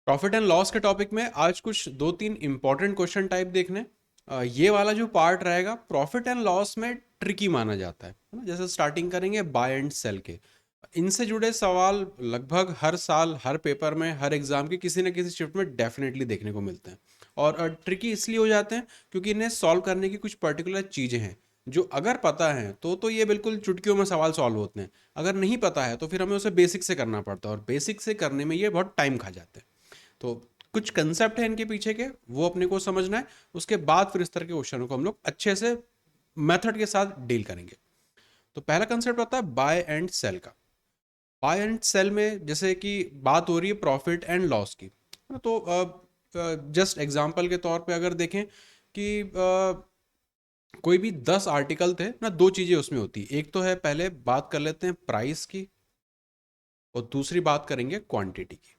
Profit and loss के topic में आज कुछ दो तीन इंपॉर्टेंट क्वेश्चन टाइप देखने। ये वाला जो पार्ट रहेगा प्रॉफिट एंड लॉस में ट्रिकी माना जाता है ना। जैसे स्टार्टिंग करेंगे बाय एंड सेल के, इनसे जुड़े सवाल लगभग हर साल हर पेपर में हर एग्जाम के किसी न किसी शिफ्ट में डेफिनेटली देखने को मिलते हैं। और ट्रिकी इसलिए हो जाते हैं क्योंकि इन्हें सॉल्व करने की कुछ पर्टिकुलर चीज़ें हैं जो अगर पता है तो ये बिल्कुल चुटकियों में सवाल सॉल्व होते हैं। अगर नहीं पता है तो फिर हमें उसे बेसिक से करना पड़ता है और बेसिक से करने में ये बहुत टाइम खा जाते हैं। तो कुछ कंसेप्ट है इनके पीछे के, वो अपने को समझना है। उसके बाद फिर इस तरह के क्वेश्चनों को हम लोग अच्छे से मेथड के साथ डील करेंगे। तो पहला कंसेप्ट होता है बाय एंड सेल का। बाय एंड सेल में जैसे कि बात हो रही है प्रॉफिट एंड लॉस की, है ना। तो जस्ट एग्जांपल के तौर पे अगर देखें कि कोई भी 10 आर्टिकल थे ना, दो चीज़ें उसमें होती है। एक तो है, पहले बात कर लेते हैं प्राइस की, और दूसरी बात करेंगे क्वांटिटी की।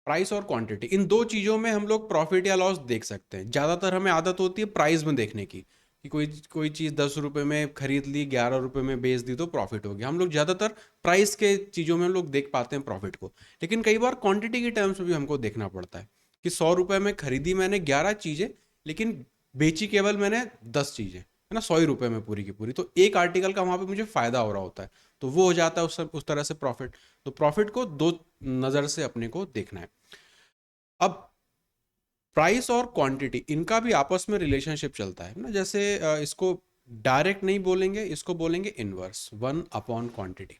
प्राइस और क्वांटिटी, इन दो चीज़ों में हम लोग प्रॉफिट या लॉस देख सकते हैं। ज़्यादातर हमें आदत होती है प्राइस में देखने की कि कोई कोई चीज़ 10 रुपये में खरीद ली, 11 रुपये में बेच दी तो प्रॉफिट हो गया। हम लोग ज़्यादातर प्राइस के चीज़ों में हम लोग देख पाते हैं प्रॉफिट को। लेकिन कई बार क्वांटिटी के टर्म्स में भी हमको देखना पड़ता है कि 100 रुपये में खरीदी मैंने 11 चीज़ें, लेकिन बेची केवल मैंने 10 चीज़ें, है ना, 100 ही रुपये में पूरी की पूरी। तो एक आर्टिकल का वहाँ पे मुझे फ़ायदा हो रहा होता है, तो वो हो जाता है उस तरह से प्रॉफिट। तो प्रॉफिट को दो नज़र से अपने को देखना है। अब प्राइस और क्वांटिटी, इनका भी आपस में रिलेशनशिप चलता है ना। जैसे इसको डायरेक्ट नहीं बोलेंगे, इसको बोलेंगे इनवर्स, 1/क्वांटिटी।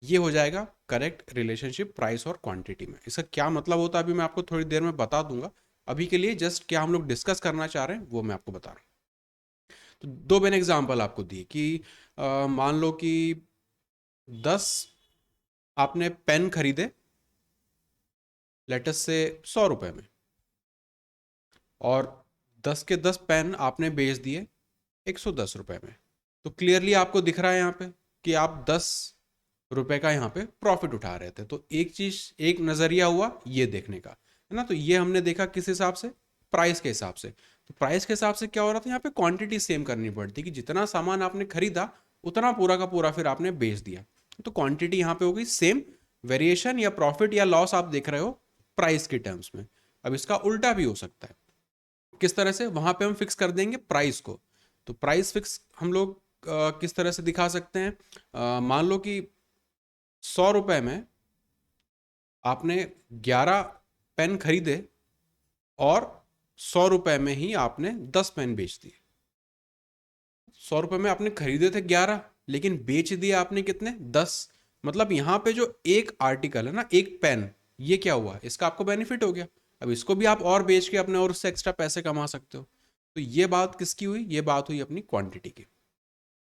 ये हो जाएगा करेक्ट रिलेशनशिप प्राइस और क्वांटिटी में। इसका क्या मतलब होता है अभी मैं आपको थोड़ी देर में बता दूंगा। अभी के लिए जस्ट क्या हम लोग डिस्कस करना चाह रहे हैं वो मैं आपको बता रहा हूँ। तो दो मैंने एग्जांपल आपको दिए कि मान लो कि 10 आपने पेन खरीदे लेटेस्ट से 100 रुपये में, और 10 के 10 पेन आपने बेच दिए 110 रुपये में। तो क्लियरली आपको दिख रहा है यहाँ पे कि आप 10 रुपये का यहाँ पे प्रॉफिट उठा रहे थे। तो एक चीज, एक नजरिया हुआ ये देखने का, है ना। तो ये हमने देखा किस हिसाब से, प्राइस के हिसाब से। तो प्राइस के हिसाब से क्या हो रहा था, यहाँ पे क्वांटिटी सेम करनी पड़ती कि जितना सामान आपने खरीदा उतना पूरा का पूरा फिर आपने बेच दिया। तो क्वांटिटी यहाँ पे हो गई सेम। वेरिएशन या प्रॉफिट या लॉस आप देख रहे हो प्राइस के टर्म्स में। अब इसका उल्टा भी हो सकता है। किस तरह से, वहां पे हम फिक्स कर देंगे प्राइस को। तो प्राइस फिक्स हम लोग किस तरह से दिखा सकते हैं। मान लो कि 100 रुपये में आपने 11 पेन खरीदे, और 100 रुपये में ही आपने 10 पेन बेच दिए। 100 रुपये में आपने खरीदे थे 11, लेकिन बेच दिए आपने कितने, 10। मतलब यहाँ पे जो एक आर्टिकल है ना, एक पेन, ये क्या हुआ, इसका आपको बेनिफिट हो गया। अब इसको भी आप और बेच के अपने और उससे एक्स्ट्रा पैसे कमा सकते हो। तो ये बात किसकी हुई, ये बात हुई अपनी क्वांटिटी की।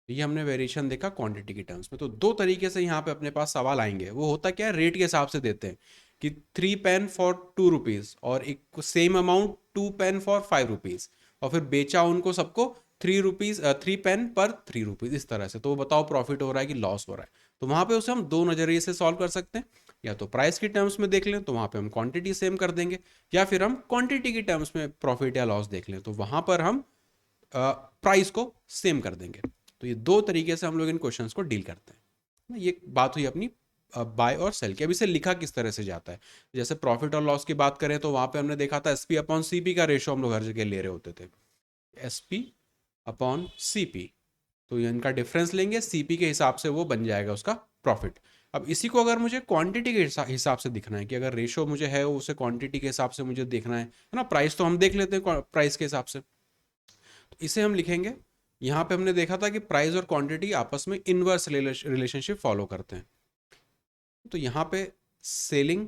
ये हमने वेरिएशन देखा क्वांटिटी की टर्म्स में। तो दो तरीके से यहाँ पे अपने पास सवाल आएंगे। वो होता क्या है, रेट के हिसाब से देते हैं कि 3 पेन फॉर 2 रुपीज़, और एक same amount 2 pen for 5 rupees, और फिर बेचा उनको सबको 3 रुपीज़, 3 पेन पर 3 रुपीज़, इस तरह से। तो वो बताओ प्रॉफिट हो रहा है कि लॉस हो रहा है। तो वहाँ पे उसे हम दो नज़रिए से सॉल्व कर सकते हैं। या तो प्राइस की टर्म्स में देख लें तो वहाँ पे हम क्वांटिटी सेम कर देंगे, या फिर हम क्वांटिटी की टर्म्स में प्रॉफिट या लॉस देख लें तो वहाँ पर हम प्राइस को सेम कर देंगे। तो ये दो तरीके से हम लोग इन क्वेश्चंस को डील करते हैं। ये बात हुई अपनी बाय और सेल की। अब इसे लिखा किस तरह से जाता है, जैसे प्रॉफिट और लॉस की बात करें तो वहां पे हमने देखा था SP/CP का रेशो हम लोग हर जगह ले रहे होते थे, SP/CP। तो ये इनका डिफरेंस लेंगे, CP के हिसाब से वो बन जाएगा उसका प्रॉफिट। अब इसी को अगर मुझे क्वांटिटी के हिसाब से दिखना है, कि अगर रेशो मुझे है उसे क्वांटिटी के हिसाब से मुझे देखना है ना। प्राइस तो हम देख लेते हैं प्राइस के हिसाब से। तो इसे हम लिखेंगे, यहाँ पे हमने देखा था कि प्राइस और क्वांटिटी आपस में इनवर्स रिलेशनशिप फॉलो करते हैं। तो यहाँ पे सेलिंग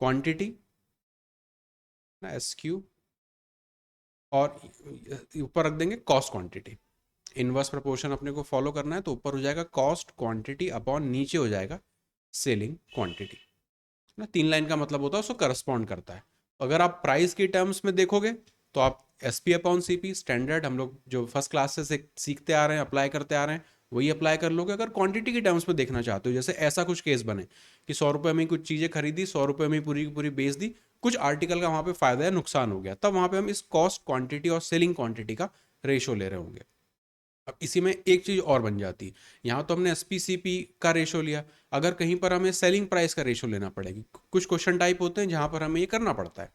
क्वांटिटी ना, SQ, और ऊपर रख देंगे कॉस्ट क्वांटिटी। इनवर्स प्रोपोर्शन अपने को फॉलो करना है, तो ऊपर हो जाएगा कॉस्ट क्वांटिटी अपॉन नीचे हो जाएगा सेलिंग क्वांटिटी ना। 3 लाइन का मतलब होता है उसको करस्पॉन्ड करता है। अगर आप प्राइस की टर्म्स में देखोगे तो आप SP/CP स्टैंडर्ड हम लोग जो फर्स्ट क्लास से सीखते आ रहे हैं, अप्लाई करते आ रहे हैं, वही अप्लाई कर लोगे। अगर क्वांटिटी की टर्म्स में देखना चाहते हो, जैसे ऐसा कुछ केस बने कि 100 रुपये में कुछ चीज़ें खरीदी, 100 रुपये में पूरी की पूरी बेच दी, कुछ आर्टिकल का वहाँ पे फायदा या नुकसान हो गया, तब वहाँ पे हम इस कॉस्ट क्वांटिटी और सेलिंग क्वांटिटी का रेशो ले रहे होंगे। अब इसी में एक चीज़ और बन जाती है, यहाँ तो हमने एसपीसीपी का रेशो लिया, अगर कहीं पर हमें सेलिंग प्राइस का रेशो लेना पड़ेगी, कुछ क्वेश्चन टाइप होते हैं जहाँ पर हमें ये करना पड़ता है।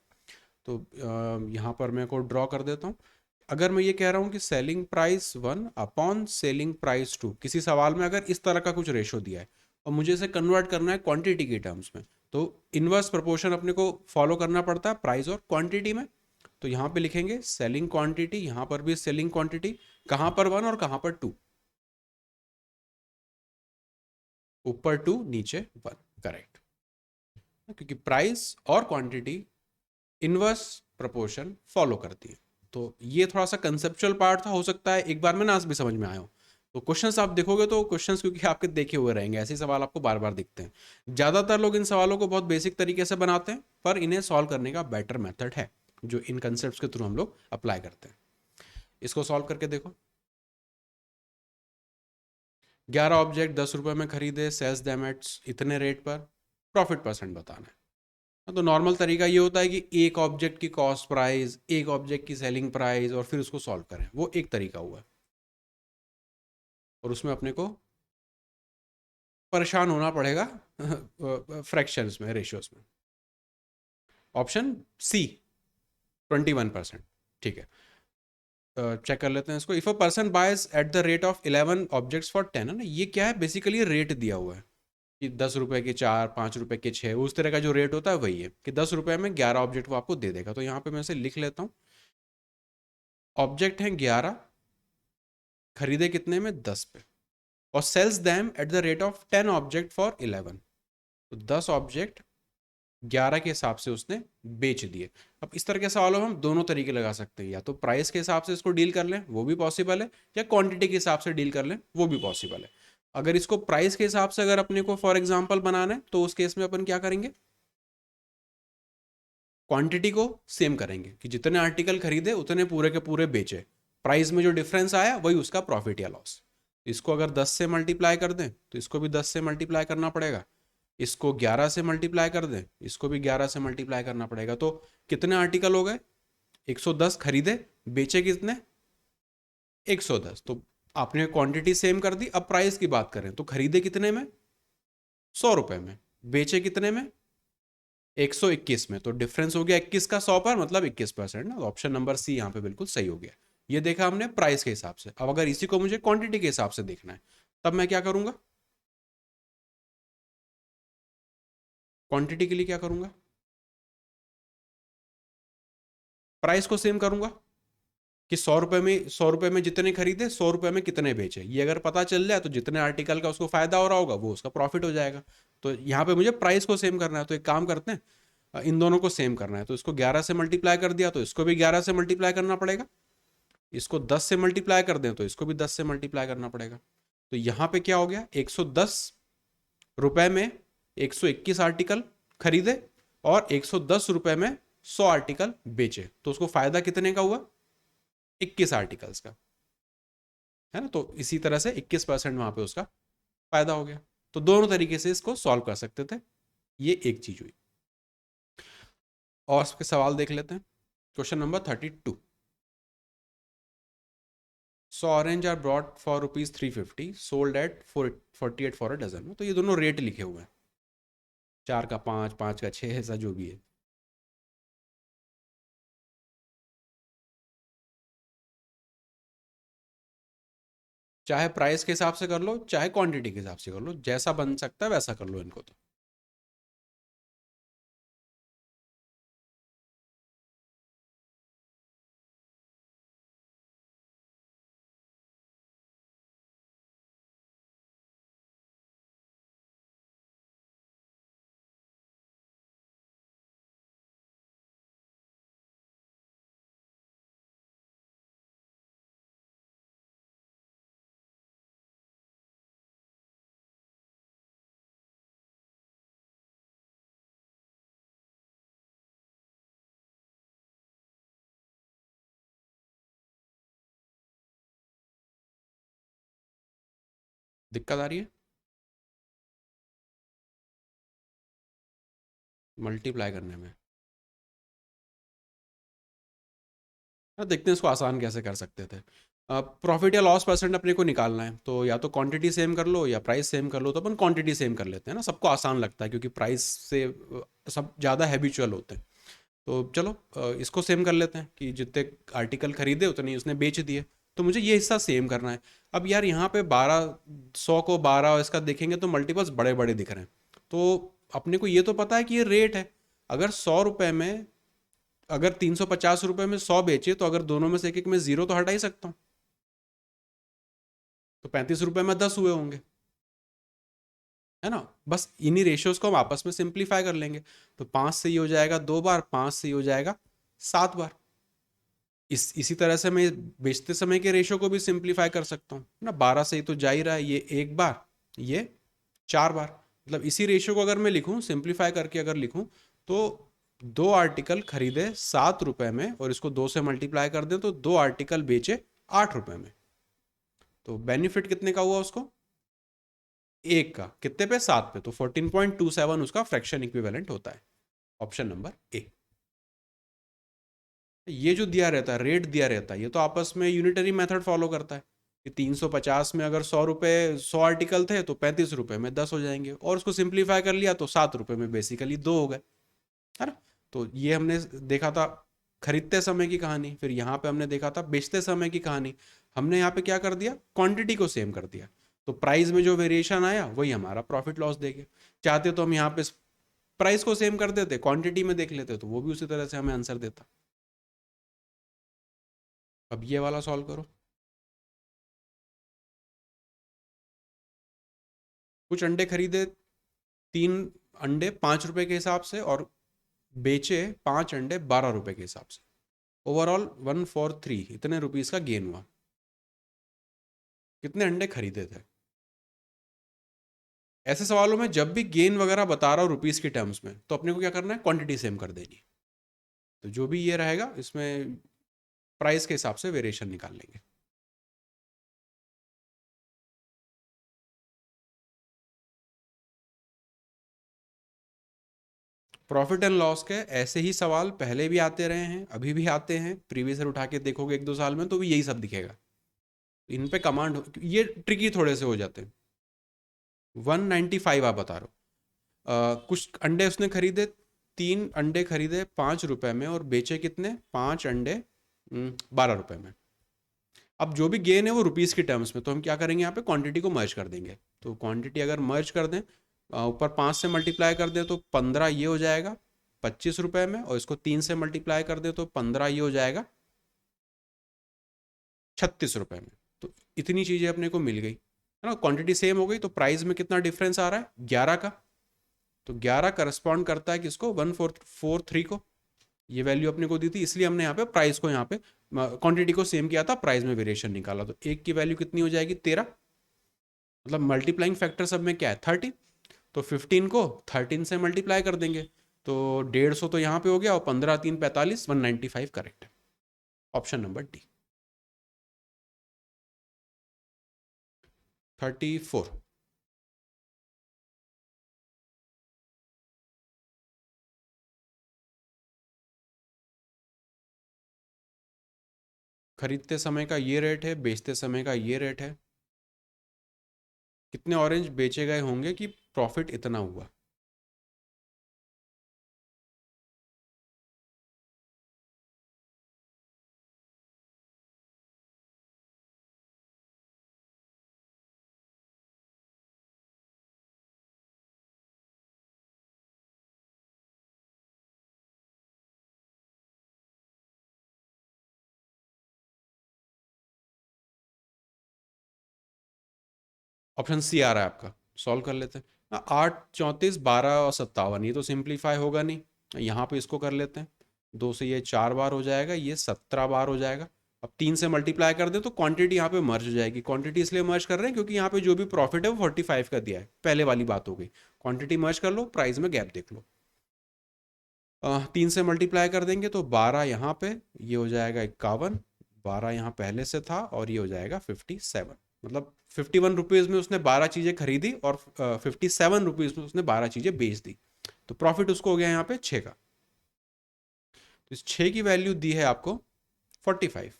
तो यहाँ पर मैं को ड्रॉ कर देता हूँ। अगर मैं ये कह रहा हूँ कि selling price 1 upon selling price 2, किसी सवाल में अगर इस तरह का कुछ रेशो दिया है और मुझे इसे कन्वर्ट करना है क्वांटिटी के टर्म्स में, तो इनवर्स प्रोपोर्शन अपने को फॉलो करना पड़ता है प्राइस और क्वांटिटी में। तो यहाँ पे लिखेंगे सेलिंग क्वांटिटी, यहाँ पर भी सेलिंग क्वांटिटी, कहाँ पर 1 और कहाँ पर 2, ऊपर 2 नीचे 1, करेक्ट। क्योंकि प्राइस और क्वांटिटी इनवर्स प्रोपोर्शन फॉलो करती है। तो ये थोड़ा सा कंसेप्चुअल पार्ट था, हो सकता है एक बार में ना भी समझ में आया हो। तो क्वेश्चंस आप देखोगे तो क्वेश्चंस क्योंकि आपके देखे हुए रहेंगे, ऐसे सवाल आपको बार बार दिखते हैं। ज़्यादातर लोग इन सवालों को बहुत बेसिक तरीके से बनाते हैं, पर इन्हें सॉल्व करने का बेटर मेथड है जो इन कंसेप्ट के थ्रू हम लोग अप्लाई करते हैं। इसको सॉल्व करके देखो। 11 ऑब्जेक्ट 10 रुपए में खरीदे, सेल्स दैम एट इतने रेट पर, प्रॉफिट परसेंट बताना है। तो नॉर्मल तरीका ये होता है कि एक ऑब्जेक्ट की कॉस्ट प्राइस, एक ऑब्जेक्ट की सेलिंग प्राइस, और फिर उसको सॉल्व करें, वो एक तरीका हुआ। और उसमें अपने को परेशान होना पड़ेगा फ्रैक्शंस में, रेशियोज में। ऑप्शन सी 21%, ठीक है। चेक कर लेते हैं इसको। If a person boys eight the rate of 11 objects for 10, है ना, ये क्या है, बेसिकली रेट दिया हुआ है कि 10 रुपए के 4, 5 रुपए के 6, उस तरह का जो रेट होता है वही है कि 10 रुपए में 11 ऑब्जेक्ट वो आपको दे देगा। तो यहाँ पे मैं इसे लिख लेता हूँ। ऑब्जेक्ट हैं 11, खरीदे कितने में, 10 पे, और sells them at the rate of 10 object for 11। तो 10 ऑब्जेक्ट 11 के हिसाब से उसने बेच दिए। अब इस तरह के सवालों में हम दोनों तरीके लगा सकते हैं, या तो प्राइस के हिसाब से इसको डील कर लें, वो भी पॉसिबल है, या क्वांटिटी के हिसाब से डील कर लें, वो भी पॉसिबल है। अगर इसको प्राइस के हिसाब से अगर अपने को फॉर एग्जांपल बनाना है, तो उस केस में अपन क्या करेंगे, क्वांटिटी को सेम करेंगे कि जितने आर्टिकल खरीदे उतने पूरे के पूरे बेचे, प्राइस में जो डिफरेंस आया वही उसका प्रॉफिट या लॉस। इसको अगर 10 से मल्टीप्लाई कर दें तो इसको भी 10 से मल्टीप्लाई करना पड़ेगा, इसको 11 से मल्टीप्लाई कर दें, इसको भी 11 से मल्टीप्लाई करना पड़ेगा। तो कितने आर्टिकल हो गए, 110 खरीदे, बेचे कितने, 110। तो आपने क्वांटिटी सेम कर दी। अब प्राइस की बात करें तो खरीदे कितने में, 100 रुपए में, बेचे कितने में, 121 में। तो डिफरेंस हो गया 21 का 100 पर, मतलब 21% ना। ऑप्शन नंबर सी यहाँ पे बिल्कुल सही हो गया। ये देखा हमने प्राइस के हिसाब से। अब अगर इसी को मुझे क्वांटिटी के हिसाब से देखना है, तब मैं क्या करूंगा, क्वांटिटी के लिए क्या करूंगा, प्राइस को सेम करूंगा कि 100 रुपए में जितने खरीदे, 100 रुपए में कितने बेचे। ये अगर पता चल जाए तो जितने आर्टिकल का उसको फायदा हो रहा होगा वो उसका प्रॉफिट हो जाएगा। तो यहाँ पे मुझे प्राइस को सेम करना है, तो एक काम करते हैं, इन दोनों को सेम करना है। तो इसको 11 से मल्टीप्लाई कर दिया तो इसको भी 11 से मल्टीप्लाई करना पड़ेगा, इसको 10 से मल्टीप्लाई कर दें तो इसको भी 10 से मल्टीप्लाई करना पड़ेगा। तो यहाँ पे क्या हो गया, 110 रुपए में 121 आर्टिकल खरीदे और 110 रुपए में 100 आर्टिकल बेचे, तो उसको फायदा कितने का हुआ, 21 आर्टिकल्स का, है ना। तो इसी तरह से 21% वहां पे उसका फायदा हो गया। तो दोनों तरीके से इसको सॉल्व कर सकते थे, ये एक चीज हुई। और इसके सवाल देख लेते हैं। Question number 32। So orange are brought for ₹350, sold at 48 for a dozen. तो ये दोनों रेट लिखे हुए हैं, 4 का 5, 5 का 6, ऐसा जो भी है। चाहे प्राइस के हिसाब से कर लो, चाहे क्वांटिटी के हिसाब से कर लो, जैसा बन सकता है वैसा कर लो इनको। तो दिक्कत आ रही है मल्टीप्लाई करने में। हाँ, देखते हैं इसको आसान कैसे कर सकते थे। प्रॉफिट या लॉस परसेंट अपने को निकालना है, तो या तो क्वांटिटी सेम कर लो या प्राइस सेम कर लो। तो अपन क्वांटिटी सेम कर लेते हैं ना, सबको आसान लगता है क्योंकि प्राइस से सब ज़्यादा हैबिचुअल होते हैं। तो चलो इसको सेम कर लेते हैं कि जितने आर्टिकल खरीदे उतने ही उसने बेच दिए। तो मुझे ये हिस्सा सेम करना है। अब यार यहाँ पे 1200 को 12 इसका देखेंगे तो मल्टीपल्स बड़े बड़े दिख रहे हैं। तो अपने को ये तो पता है कि ये रेट है। अगर 100 रुपये में, अगर 350 रुपये में 100 बेचे तो अगर दोनों में से एक एक में जीरो तो हटा ही सकता हूँ। तो 35 रुपये में 10 हुए होंगे, है ना। बस इन्हीं रेशियोज को हम आपस में सिंप्लीफाई कर लेंगे। तो 5 से ये हो जाएगा 2 बार, 5 से ये हो जाएगा 7 बार। इसी तरह से मैं बेचते समय के रेशियो को भी सिंप्लीफाई कर सकता हूँ ना। 12 से ही तो जा ही रहा है, ये 1 बार, ये 4 बार। मतलब इसी रेशियो को अगर मैं लिखूं, सिंप्लीफाई करके अगर लिखूं, तो 2 आर्टिकल खरीदे 7 रुपए में और इसको 2 से मल्टीप्लाई कर दें तो 2 आर्टिकल बेचे 8 रुपए में। तो बेनिफिट कितने का हुआ उसको? एक का। कितने पे? 7 पे। तो 14.27 उसका फ्रैक्शन इक्विवेलेंट होता है। Option number A. ये जो दिया रहता है, रेट दिया रहता है, ये तो आपस में यूनिटरी मेथड फॉलो करता है कि 350 में अगर 100 रुपये 100 आर्टिकल थे तो 35 रुपये में 10 हो जाएंगे, और उसको सिंप्लीफाई कर लिया तो 7 रुपये में बेसिकली 2 हो गए, है ना। तो ये हमने देखा था खरीदते समय की कहानी। फिर यहाँ पे हमने देखा था बेचते समय की कहानी। हमने यहाँ पे क्या कर दिया? क्वांटिटी को सेम कर दिया। तो प्राइस में जो वेरिएशन आया वही हमारा प्रॉफिट लॉस देगा। चाहते तो हम यहाँ पे प्राइस को सेम कर देते, क्वांटिटी में देख लेते तो वो भी उसी तरह से हमें आंसर देता। अब ये वाला सॉल्व करो। कुछ अंडे खरीदे, 3 अंडे 5 रुपए के हिसाब से, और बेचे 5 अंडे 12 रुपए के हिसाब से। ओवरऑल 143 इतने रुपीस का गेन हुआ। कितने अंडे खरीदे थे? ऐसे सवालों में जब भी गेन वगैरह बता रहा हूँ रुपीस की टर्म्स में, तो अपने को क्या करना है? क्वांटिटी सेम कर देनी। तो जो भी ये रहेगा इसमें प्राइस के हिसाब से वेरिएशन निकाल लेंगे। प्रॉफिट एंड लॉस के ऐसे ही सवाल पहले भी आते रहे हैं, अभी भी आते हैं। प्रीवियस ईयर उठा के देखोगे 1-2 साल में तो भी यही सब दिखेगा। इन पे कमांड ये ट्रिकी थोड़े से हो जाते हैं। 195 आप बता रहे हो। कुछ अंडे उसने खरीदे, 3 अंडे खरीदे 5 रुपए में और बेचे कितने? 5 अंडे 12 रुपए में। अब जो भी गेन है वो रुपीस की टर्म्स में, तो हम क्या करेंगे? यहाँ पे क्वांटिटी को मर्ज कर देंगे। तो क्वांटिटी अगर मर्ज कर दें, ऊपर 5 से मल्टीप्लाई कर दें तो 15 ये हो जाएगा 25 रुपए में, और इसको 3 से मल्टीप्लाई कर दें तो 15 ये हो जाएगा 36 रुपए में। तो इतनी चीज़ें अपने को मिल गई, है ना। क्वांटिटी सेम हो गई तो प्राइस में कितना डिफरेंस आ रहा है? 11 का। तो 11 करस्पॉन्ड करता है किसको? 1443 को। ये वैल्यू अपने को दी थी, इसलिए हमने यहाँ पे प्राइस को, यहाँ पे क्वांटिटी को सेम किया था, प्राइस में वेरिएशन निकाला। तो एक की वैल्यू कितनी हो जाएगी? 13। मतलब मल्टीप्लाइंग फैक्टर सब में क्या है? 30। तो 15 को 13 से मल्टीप्लाई कर देंगे तो 150 तो यहाँ पे हो गया, और 15×3 = 45, 195 करेक्ट है। Option number D. 34। खरीदते समय का ये रेट है, बेचते समय का ये रेट है। कितने ऑरेंज बेचे गए होंगे कि प्रॉफिट इतना हुआ? ऑप्शन सी आ रहा है आपका। सॉल्व कर लेते हैं। 8, 34, 12 और 57, ये तो सिंप्लीफाई होगा नहीं। यहाँ पे इसको कर लेते हैं। 2 से ये 4 बार हो जाएगा, ये 17 बार हो जाएगा। अब 3 से मल्टीप्लाई कर दे तो क्वांटिटी यहाँ पे मर्ज हो जाएगी। क्वांटिटी इसलिए मर्ज कर रहे हैं क्योंकि यहाँ पे जो भी प्रॉफिट है वो 45 का दिया है, पहले वाली बात हो गई। क्वांटिटी मर्ज कर लो, प्राइस में गैप देख लो। 3 से मल्टीप्लाई कर देंगे तो 12 यहाँ पे, ये हो जाएगा 51। 12 यहाँ पहले से था और ये हो जाएगा 57। मतलब 51 रुपीज़ में उसने 12 चीज़ें खरीदी और 57 रुपीज़ में उसने 12 चीज़ें बेच दी। तो प्रॉफिट उसको हो गया यहाँ पे 6 का। तो इस 6 की वैल्यू दी है आपको 45।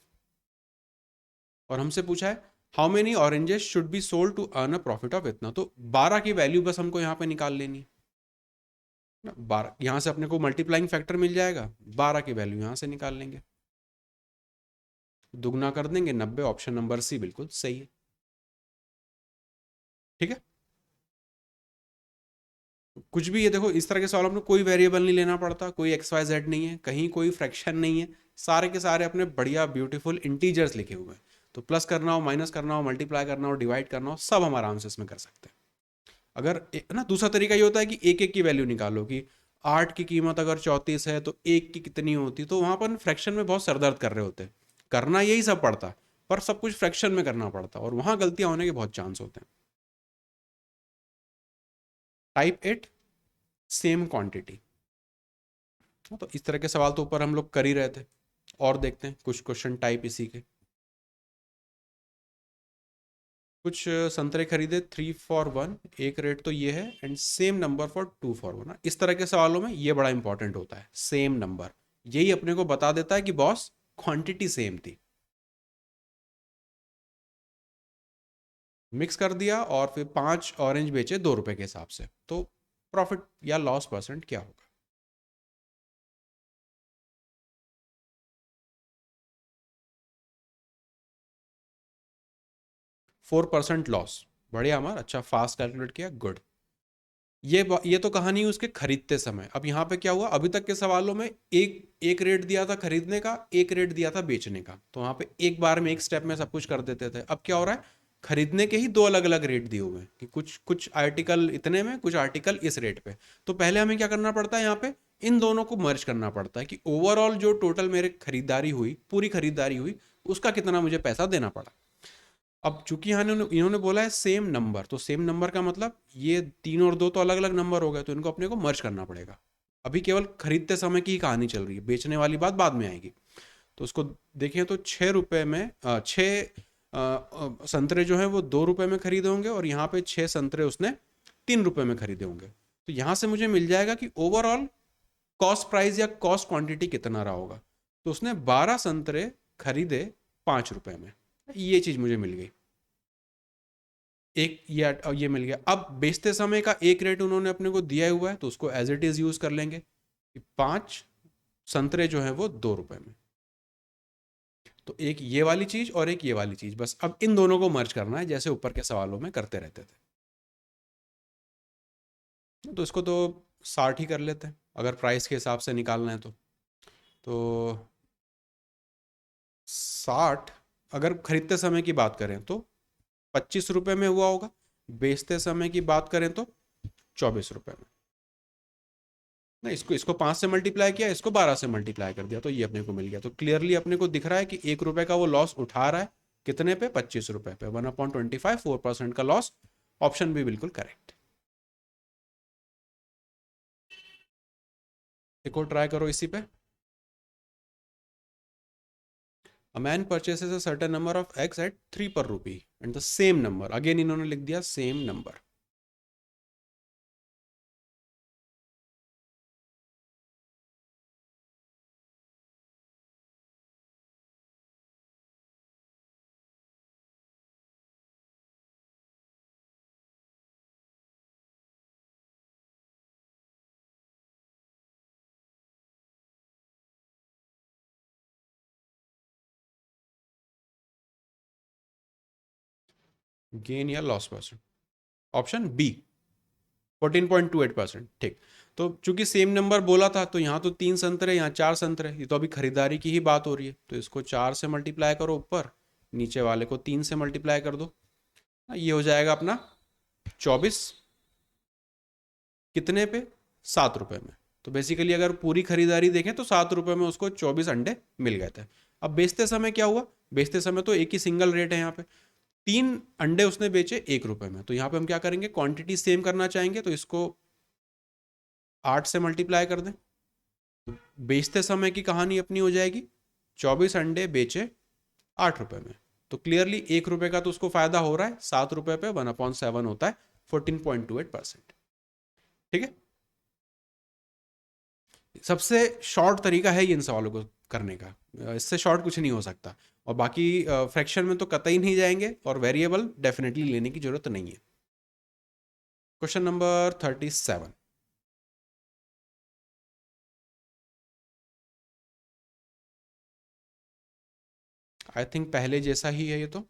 और हमसे पूछा है how many oranges should be sold to earn a profit of इतना, तो 12 की वैल्यू बस हमको यहाँ पे निकाल लेनी है ना। 12 यहाँ से अपने को मल्टीप्लाइंग फैक्टर मिल जाएगा, 12 की वैल्यू यहाँ से निकाल लेंगे, दुगना कर देंगे 90। ऑप्शन नंबर सी बिल्कुल सही है। ठीक है, कुछ भी ये देखो इस तरह के सवाल में कोई वेरिएबल नहीं लेना पड़ता, कोई एक्स वाई जेड नहीं है, कहीं कोई फ्रैक्शन नहीं है, सारे के सारे अपने बढ़िया ब्यूटीफुल इंटीजर्स लिखे हुए हैं। तो प्लस करना हो, माइनस करना हो, मल्टीप्लाई करना हो, डिवाइड करना हो, सब हम आराम से इसमें कर सकते हैं। अगर ना दूसरा तरीका ये होता है कि एक एक की वैल्यू निकालो कि 8 की कीमत अगर 34 है तो एक की कितनी होती, तो वहां पर फ्रैक्शन में बहुत सरदर्द कर रहे होते, करना यही सब पड़ता, पर सब कुछ फ्रैक्शन में करना पड़ता और वहां गलतियां होने के बहुत चांस होते हैं। Type 8 same quantity. तो इस तरह के सवाल तो ऊपर हम लोग कर ही रहे थे, और देखते हैं कुछ क्वेश्चन टाइप इसी के। कुछ संतरे खरीदे 3 फॉर 1, एक रेट तो ये है, and same number for 2 for 1। इस तरह के सवालों में ये बड़ा इंपॉर्टेंट होता है, सेम नंबर, यही अपने को बता देता है कि बॉस क्वांटिटी सेम थी। मिक्स कर दिया और फिर 5 ऑरेंज बेचे 2 रुपए के हिसाब से, तो प्रॉफिट या लॉस परसेंट क्या होगा? 4% लॉस। बढ़िया अमर, अच्छा फास्ट कैलकुलेट किया, गुड। ये तो कहानी है उसके खरीदते समय। अब यहाँ पे क्या हुआ, अभी तक के सवालों में एक एक रेट दिया था खरीदने का, एक रेट दिया था बेचने का, तो वहां पे एक बार में एक स्टेप में सब कुछ कर देते थे। अब क्या हो रहा है, खरीदने के ही दो अलग अलग रेट दिए हुए हैं कि कुछ कुछ आर्टिकल इतने में, कुछ आर्टिकल इस रेट पे। तो पहले हमें क्या करना पड़ता है, यहाँ पे इन दोनों को मर्ज करना पड़ता है कि ओवरऑल जो टोटल मेरे खरीदारी हुई, पूरी खरीदारी हुई, उसका कितना मुझे पैसा देना पड़ा। अब चूंकि यहाँ इन्होंने बोला है सेम नंबर, तो सेम नंबर का मतलब ये 3 और 2 तो अलग अलग नंबर हो गए, तो इनको अपने को मर्ज करना पड़ेगा। अभी केवल खरीदते समय की ही कहानी चल रही है, बेचने वाली बात बाद में आएगी। तो उसको देखें तो 6 रुपए में 6 संतरे जो है वो 2 रुपए में खरीदे होंगे, और यहाँ पे 6 संतरे उसने 3 रुपए में खरीदे होंगे। तो यहाँ से मुझे मिल जाएगा कि ओवरऑल कॉस्ट प्राइस या कॉस्ट क्वांटिटी कितना रहा होगा। तो उसने 12 संतरे खरीदे 5 रुपए में, ये चीज मुझे मिल गई। एक ये मिल गया। अब बेचते समय का एक रेट उन्होंने अपने को दिया हुआ है, तो उसको एज इट इज यूज कर लेंगे कि 5 संतरे जो है वो 2 रुपए में। तो एक ये वाली चीज और एक ये वाली चीज, बस अब इन दोनों को मर्ज करना है जैसे ऊपर के सवालों में करते रहते थे। तो इसको तो 60 ही कर लेते हैं अगर प्राइस के हिसाब से निकालना है तो 60 अगर खरीदते समय की बात करें तो 25 रुपए में हुआ होगा, बेचते समय की बात करें तो 24 रुपए में। ना इसको इसको 5 से मल्टीप्लाई किया, इसको 12 से मल्टीप्लाई कर दिया, तो ये अपने को मिल गया। तो क्लियरली अपने को दिख रहा है कि 1 रुपए का वो लॉस उठा रहा है, कितने पे, 25 रुपए पे, 1/25, 4% का लॉस। ऑप्शन भी बिल्कुल करेक्ट। एक और ट्राई करो इसी पे। A man purchases a certain number of eggs eight 3 पर rupee and the same number, again इन्होंने लिख दिया सेम नंबर। गेन या लॉस परसेंट, ऑप्शन बी 14.28%। ठीक। तो चूंकि सेम नंबर बोला था, तो यहाँ तो 3 संतरे, यहाँ 4 संतरे, ये तो अभी खरीदारी की ही बात हो रही है, तो इसको 4 से मल्टीप्लाई करो ऊपर, नीचे वाले को 3 से मल्टीप्लाई कर दो। ये हो जाएगा अपना 24, कितने पे, 7 रुपए में। तो बेसिकली अगर पूरी खरीदारी देखें तो 7 रुपए में उसको 24 अंडे मिल गए थे। अब बेचते समय क्या हुआ, बेचते समय तो एक ही सिंगल रेट है यहाँ पे, 3 अंडे उसने बेचे 1 रुपए में, तो यहाँ पे हम क्या करेंगे, क्वांटिटी सेम करना चाहेंगे, तो इसको 8 से मल्टीप्लाई कर दें। बेचते समय की कहानी अपनी हो जाएगी, 24 अंडे बेचे 8 रुपए में, तो क्लियरली 1 रुपए का तो उसको फायदा हो रहा है, 7 रुपए पे 1/7 होता है, 14.28%। ठीक है, सबसे शॉर्ट तरीका है ये इन सवालों को करने का, इससे शॉर्ट कुछ नहीं हो सकता। और बाकी फ्रैक्शन में तो कतई नहीं जाएंगे, और वेरिएबल डेफिनेटली लेने की जरूरत नहीं है। Question number 37। आई थिंक पहले जैसा ही है ये तो।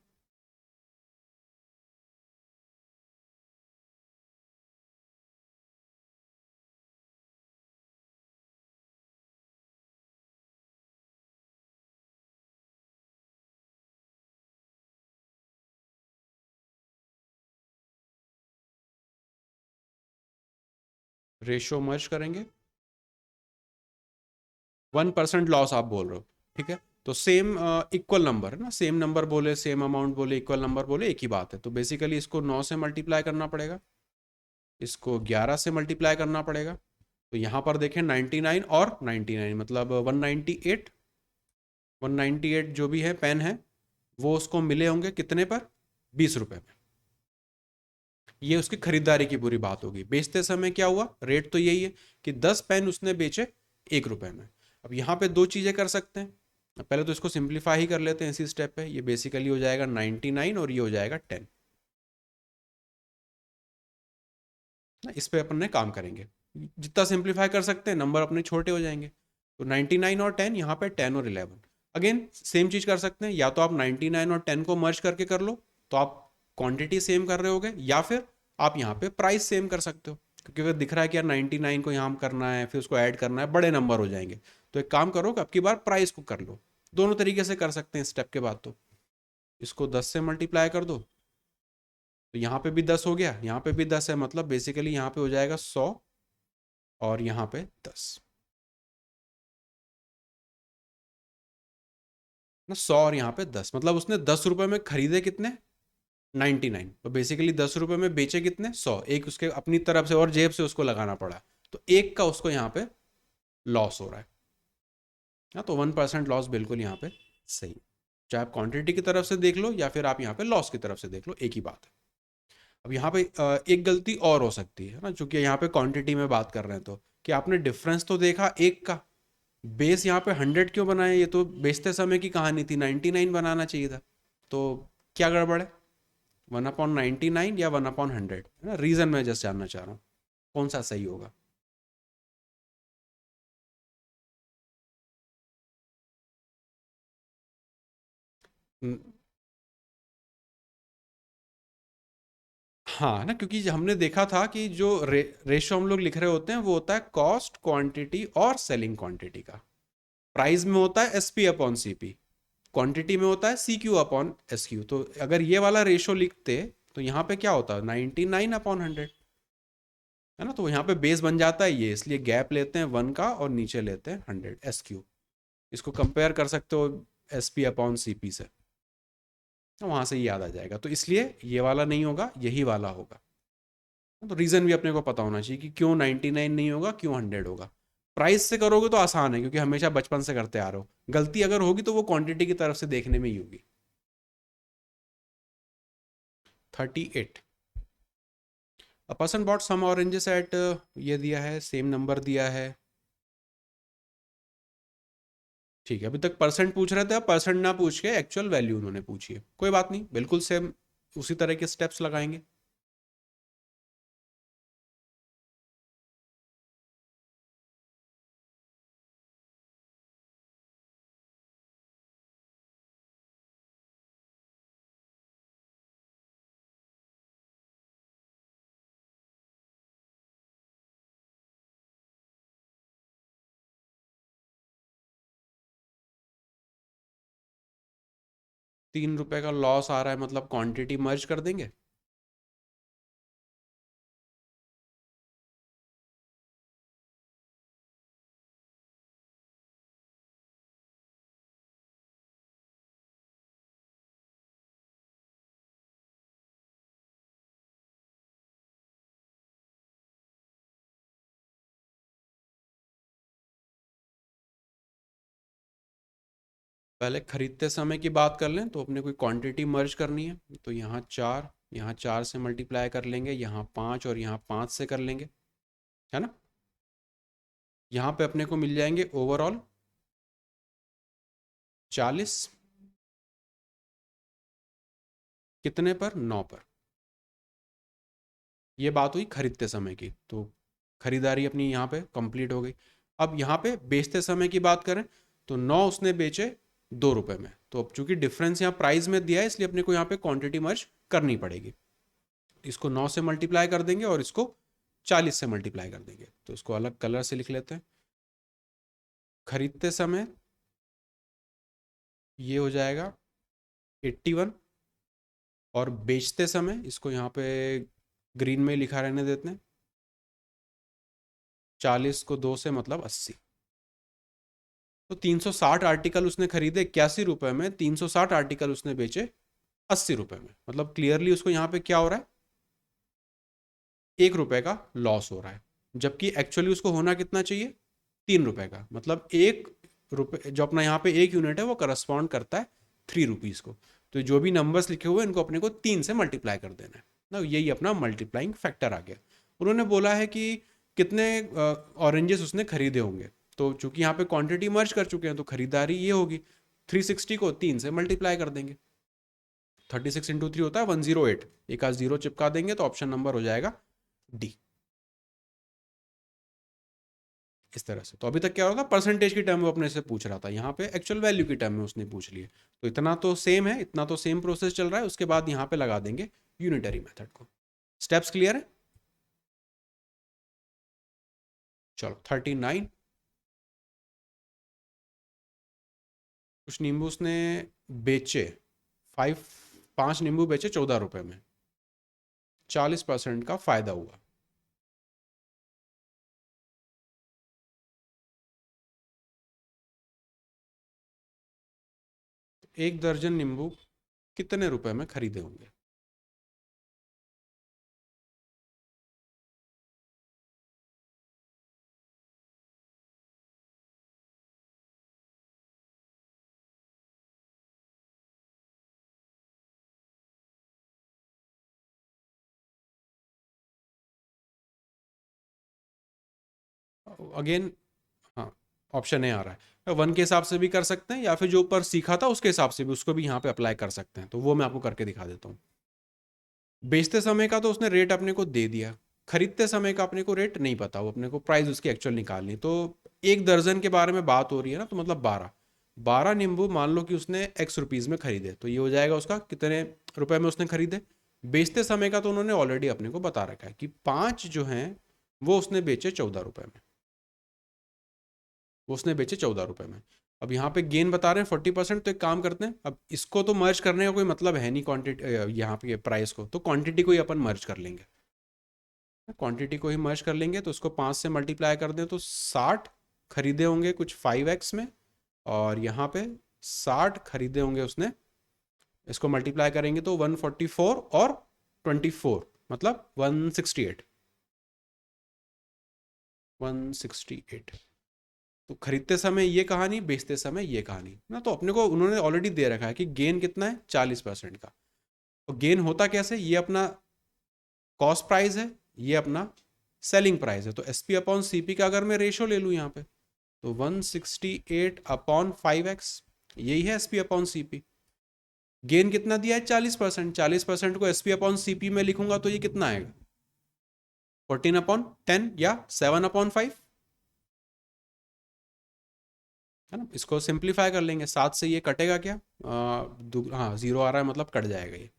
रेशियो मर्ज करेंगे, 1% लॉस आप बोल रहे हो, ठीक है। तो सेम इक्वल नंबर है ना, सेम नंबर बोले, सेम अमाउंट बोले, इक्वल नंबर बोले, एक ही बात है। तो बेसिकली इसको 9 से मल्टीप्लाई करना पड़ेगा, इसको 11 से मल्टीप्लाई करना पड़ेगा। तो यहाँ पर देखें 99 और 99 मतलब 198, 198 जो भी है पेन है वो उसको मिले होंगे कितने पर, 20 रुपए में। ये उसकी खरीदारी की पूरी बात होगी। बेचते समय क्या हुआ, रेट तो यही है कि 10 पेन उसने बेचे 1 रुपए में। अब यहाँ पे दो चीज़ें कर सकते हैं, पहले तो इसको सिंप्लीफाई ही कर लेते हैं इसी स्टेप पे। ये बेसिकली हो जाएगा 99 और ये हो जाएगा 10 ना। इस पे अपन ने काम करेंगे, जितना सिंप्लीफाई कर सकते हैं नंबर अपने छोटे हो जाएंगे। तो 99 और 10, यहाँ पे 10 और 11। अगेन सेम चीज़ कर सकते हैं, या तो आप 99 और 10 को मर्ज करके कर लो तो आप क्वांटिटी सेम कर रहे होगे, या फिर आप यहाँ पे प्राइस सेम कर सकते हो। क्योंकि अगर दिख रहा है कि यार 99 को यहाँ करना है फिर उसको ऐड करना है, बड़े नंबर हो जाएंगे। तो एक काम करो कि अब की बार प्राइस को कर लो। दोनों तरीके से कर सकते हैं स्टेप के बाद। तो इसको 10 से मल्टीप्लाई कर दो, तो यहाँ पे भी 10 हो गया, यहाँ पे भी 10 है, मतलब बेसिकली यहाँ पे हो जाएगा 100 और यहाँ पे 10 ना। 100 और यहाँ पे 10 मतलब उसने 10 रुपए में खरीदे कितने, 99। तो बेसिकली 10 रुपए में बेचे कितने, 100। एक उसके अपनी तरफ से और जेब से उसको लगाना पड़ा, तो एक का उसको यहाँ पे लॉस हो रहा है ना। तो 1% लॉस बिल्कुल यहाँ पे सही। चाहे आप क्वांटिटी की तरफ से देख लो या फिर आप यहाँ पे लॉस की तरफ से देख लो, एक ही बात है। अब यहाँ पे एक गलती और हो सकती है ना, चूंकि यहाँ पे क्वांटिटी में बात कर रहे हैं, तो कि आपने डिफरेंस तो देखा एक का, बेस यहाँ पे 100 क्यों बनाया, ये तो बेचते समय की कहानी थी, 99 बनाना चाहिए था। तो क्या गड़बड़ है, 1/99 या 1/100 है ना। रीजन मैं जस्ट जानना चाह रहा हूँ कौन सा सही होगा। न- हाँ ना, क्योंकि हमने देखा था कि जो रेशो हम लोग लिख रहे होते हैं वो होता है कॉस्ट क्वांटिटी और सेलिंग क्वांटिटी का। प्राइस में होता है एसपी अपॉन सीपी, क्वांटिटी में होता है C Q upon S Q. तो अगर ये वाला रेशो लिखते तो यहाँ पे क्या होता है, 99/100 है ना। तो यहाँ पे बेस बन जाता है ये, इसलिए गैप लेते हैं 1 का और नीचे लेते हैं 100 एस क्यू। इसको कंपेयर कर सकते हो S P upon C P से, तो वहाँ से ही याद आ जाएगा। तो इसलिए ये वाला नहीं होगा, यही वाला होगा। तो रीज़न भी अपने को पता होना चाहिए कि क्यों 99 नहीं होगा, क्यों 100 होगा। प्राइस से करोगे तो आसान है क्योंकि हमेशा बचपन से करते आ रहे हो। गलती अगर होगी तो वो क्वांटिटी की तरफ से देखने में ही होगी। 38। A person bought some oranges at, ये दिया है सेम नंबर दिया है, ठीक है। अभी तक परसेंट पूछ रहे थे, अब परसेंट ना पूछ के एक्चुअल वैल्यू उन्होंने पूछी है। कोई बात नहीं, बिल्कुल सेम उसी तरह के स्टेप्स लगाएंगे। ₹3 का लॉस आ रहा है मतलब क्वांटिटी मर्ज कर देंगे। पहले खरीदते समय की बात कर लें तो अपने कोई क्वांटिटी मर्ज करनी है, तो यहाँ 4, यहाँ 4 से मल्टीप्लाई कर लेंगे, यहाँ 5 और यहाँ 5 से कर लेंगे, है ना। यहाँ पे अपने को मिल जाएंगे ओवरऑल 40। कितने पर? 9 पर। ये बात हुई खरीदते समय की, तो खरीदारी अपनी यहाँ पे कंप्लीट हो गई। अब यहाँ पे बेचते समय की बात करें तो 9 उसने बेचे 2 रुपए में, तो अब चूंकि डिफरेंस यहाँ प्राइस में दिया है इसलिए अपने को यहाँ पे क्वांटिटी मर्ज करनी पड़ेगी। इसको 9 से मल्टीप्लाई कर देंगे और इसको 40 से मल्टीप्लाई कर देंगे, तो इसको अलग कलर से लिख लेते हैं। खरीदते समय ये हो जाएगा 81, और बेचते समय इसको यहाँ पे ग्रीन में लिखा रहने देते हैं, 40 को 2 से मतलब 80। तो 360 आर्टिकल उसने खरीदे 81 रुपए में, 360 आर्टिकल उसने बेचे 80 रुपए में। मतलब क्लियरली उसको यहाँ पे क्या हो रहा है, 1 रुपए का लॉस हो रहा है, जबकि एक्चुअली उसको होना कितना चाहिए, 3 रुपए का। मतलब 1 रुपए जो अपना यहाँ पे 1 यूनिट है वो करस्पॉन्ड करता है 3 रुपीज़ को। तो जो भी नंबर्स लिखे हुए हैं इनको अपने को 3 से मल्टीप्लाई कर देना है ना, यही अपना मल्टीप्लाइंग फैक्टर आ गया। उन्होंने बोला है कि कितने ऑरेंजेस उसने खरीदे होंगे, तो चूंकि यहाँ पे क्वांटिटी मर्ज कर चुके हैं तो खरीदारी ये होगी, 360 को 3 से मल्टीप्लाई कर देंगे। 36 × 3 होता है 108, एक आध जीरो चिपका देंगे तो ऑप्शन नंबर हो जाएगा डी। इस तरह से। तो अभी तक क्या हो रहा था, परसेंटेज की टर्म में अपने से पूछ रहा था, यहाँ पे एक्चुअल वैल्यू की टर्म में उसने पूछ लिए। तो इतना तो सेम है, इतना तो सेम प्रोसेस चल रहा है। उसके बाद यहाँ पे लगा देंगे यूनिटरी मेथड को। स्टेप्स क्लियर है? चलो 39। कुछ नींबू उसने बेचे, 5 नींबू बेचे 14 रुपए में, 40% का फायदा हुआ। एक दर्जन नींबू कितने रुपए में खरीदे होंगे? अगेन, हाँ, ऑप्शन ए आ रहा है। वन के हिसाब से भी कर सकते हैं, या फिर जो ऊपर सीखा था उसके हिसाब से भी उसको भी यहाँ पे अप्लाई कर सकते हैं, तो वो मैं आपको करके दिखा देता हूँ। बेचते समय का तो उसने रेट अपने को दे दिया, खरीदते समय का अपने को रेट नहीं पता, वो अपने को प्राइस उसकी एक्चुअल निकालनी। तो एक दर्जन के बारे में बात हो रही है ना, तो मतलब 12 नींबू मान लो कि उसने एक्स रुपीज़ में खरीदे, तो ये हो जाएगा उसका कितने रुपए में उसने खरीदे। बेचते समय का तो उन्होंने ऑलरेडी अपने को बता रखा है कि 5 जो हैं वो उसने बेचे 14 रुपए में, वो उसने बेचे 14 रुपए में। अब यहाँ पे गेन बता रहे हैं 40%, तो एक काम करते हैं, अब इसको तो मर्ज करने का कोई मतलब है नहीं क्वांटिटी, यहाँ पे प्राइस को, तो क्वांटिटी को ही अपन मर्ज कर लेंगे। क्वांटिटी को ही मर्ज कर लेंगे, तो उसको 5 से मल्टीप्लाई कर दें तो 60 खरीदे होंगे कुछ 5x में, और यहाँ पे 60 खरीदे होंगे उसने, इसको मल्टीप्लाई करेंगे तो 144 और 24 मतलब 168, 168। तो खरीदते समय ये कहानी, बेचते समय ये कहानी ना, तो अपने को उन्होंने ऑलरेडी दे रखा है कि गेन कितना है 40% का। तो गेन होता कैसे, ये अपना कॉस्ट प्राइस है, ये अपना सेलिंग प्राइस है, तो S P upon C P का अगर मैं रेशो ले लूँ यहाँ पे, तो 168 अपॉन 5x, यही है S P upon C P. Gain कितना दिया है 40%, 40% को S P upon C P में लिखूंगा तो ये कितना आएगा, 14/10 या 7/5, है ना। इसको सिंप्लीफाई कर लेंगे, 7 से ये कटेगा क्या, हाँ जीरो आ रहा है मतलब कट जाएगा ये